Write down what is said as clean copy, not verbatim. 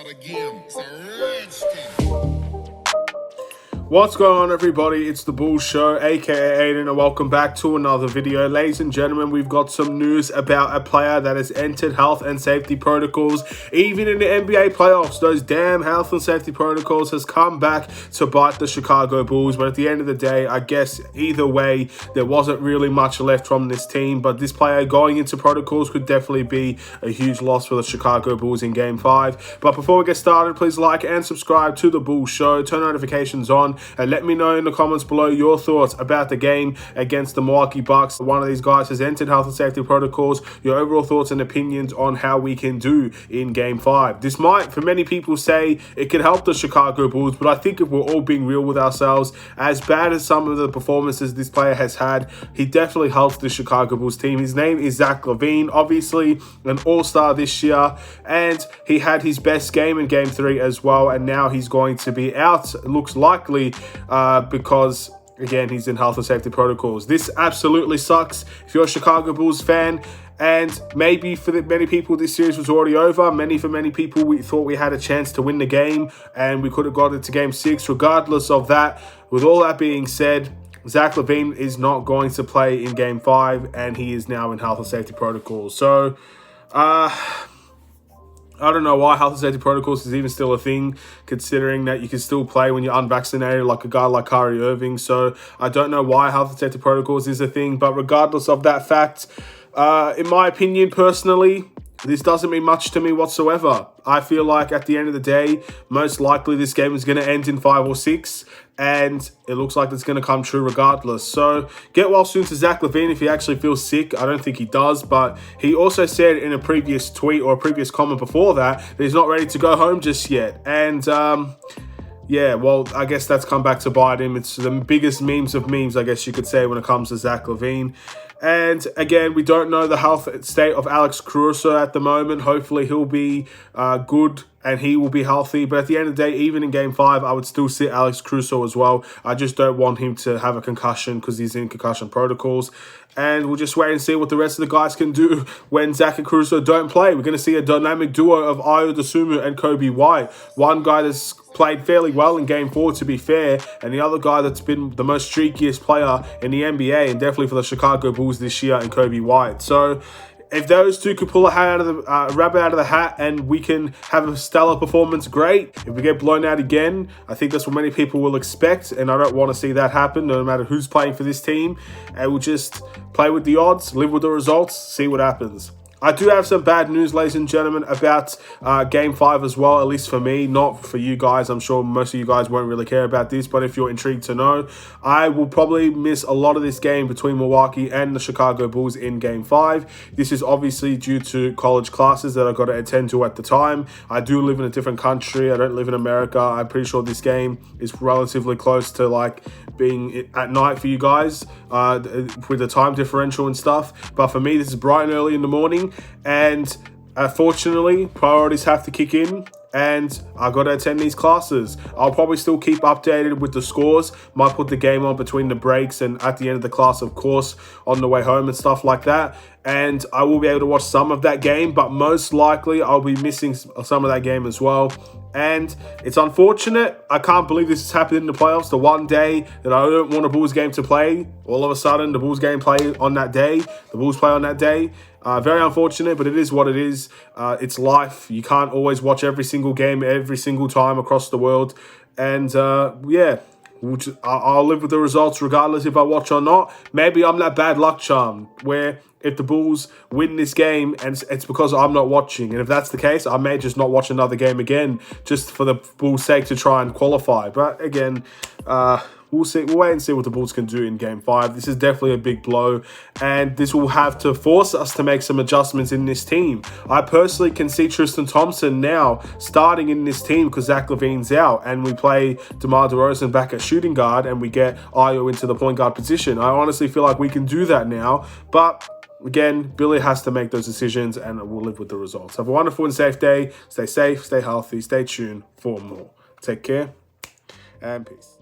start again. It's a rich What's going on, everybody? It's the Bulls Show, aka Aidan, and welcome back to another video. Ladies and gentlemen, we've got some news about a player that has entered health and safety protocols. Even in the NBA playoffs, those damn health and safety protocols has come back to bite the Chicago Bulls. But at the end of the day, I guess either way, there wasn't really much left from this team. But this player going into protocols could definitely be a huge loss for the Chicago Bulls in Game 5. But before we get started, please like and subscribe to the Bulls Show. Turn notifications on. And let me know in the comments below your thoughts about the game against the Milwaukee Bucks. One of these guys has entered health and safety protocols. Your overall thoughts and opinions on how we can do in Game 5. This might, for many people, say it could help the Chicago Bulls, but I think if we're all being real with ourselves, as bad as some of the performances this player has had, he definitely helps the Chicago Bulls team. His name is Zach LaVine, obviously an all-star this year, and he had his best game in Game 3 as well, and now he's going to be out, it looks likely, because again, he's in health and safety protocols. This absolutely sucks if you're a Chicago Bulls fan, and maybe for many people this series was already over. For many people, we thought we had a chance to win the game and we could have got it to Game 6. Regardless of that, with all that being said, Zach LaVine is not going to play in Game 5, and he is now in health and safety protocols. So I don't know why health and safety protocols is even still a thing, considering that you can still play when you're unvaccinated, like a guy like Kyrie Irving. So I don't know why health and safety protocols is a thing. But regardless of that fact, in my opinion, personally, this doesn't mean much to me whatsoever. I feel like at the end of the day, most likely this game is going to end in 5 or 6. And it looks like it's going to come true regardless. So get well soon to Zach LaVine if he actually feels sick. I don't think he does, but he also said in a previous tweet or a previous comment before that he's not ready to go home just yet. And yeah, well, I guess that's come back to bite him. It's the biggest memes of memes, I guess you could say, when it comes to Zach LaVine. And again, we don't know the health state of Alex Caruso at the moment. Hopefully he'll be good and he will be healthy. But at the end of the day, even in Game 5, I would still sit Alex Caruso as well. I just don't want him to have a concussion because he's in concussion protocols. And we'll just wait and see what the rest of the guys can do when Zach and Caruso don't play. We're going to see a dynamic duo of Ayo Dosunmu and Kobe White. One guy that's played fairly well in Game 4, to be fair, and the other guy that's been the most streakiest player in the NBA and definitely for the Chicago Bulls this year, and Kobe White. So if those two could pull a hat out of the rabbit out of the hat and we can have a stellar performance, great. If we get blown out again, I think that's what many people will expect, and I don't want to see that happen no matter who's playing for this team. And we'll just play with the odds, live with the results, see what happens. I do have some bad news, ladies and gentlemen, about Game 5 as well, at least for me, not for you guys. I'm sure most of you guys won't really care about this, but if you're intrigued to know, I will probably miss a lot of this game between Milwaukee and the Chicago Bulls in Game 5. This is obviously due to college classes that I've got to attend to at the time. I do live in a different country. I don't live in America. I'm pretty sure this game is relatively close to like being at night for you guys with the time differential and stuff. But for me, this is bright and early in the morning. And fortunately, priorities have to kick in, and I got to attend these classes. I'll probably still keep updated with the scores. Might put the game on between the breaks and at the end of the class, of course, on the way home and stuff like that. And I will be able to watch some of that game, but most likely I'll be missing some of that game as well. And it's unfortunate. I can't believe this has happened in the playoffs. The one day that I don't want a Bulls game to play, all of a sudden the Bulls game play on that day. The Bulls play on that day. Very unfortunate, but it is what it is. It's life. You can't always watch every single game every single time across the world. And yeah, I'll live with the results regardless if I watch or not. Maybe I'm that bad luck charm where if the Bulls win this game and it's because I'm not watching. And if that's the case, I may just not watch another game again just for the Bulls' sake to try and qualify. But again, we'll see. We'll wait and see what the Bulls can do in Game 5. This is definitely a big blow, and this will have to force us to make some adjustments in this team. I personally can see Tristan Thompson now starting in this team because Zach LaVine's out, and we play DeMar DeRozan back at shooting guard, and we get Ayo into the point guard position. I honestly feel like we can do that now, but again, Billy has to make those decisions, and we'll live with the results. Have a wonderful and safe day. Stay safe, stay healthy, stay tuned for more. Take care, and peace.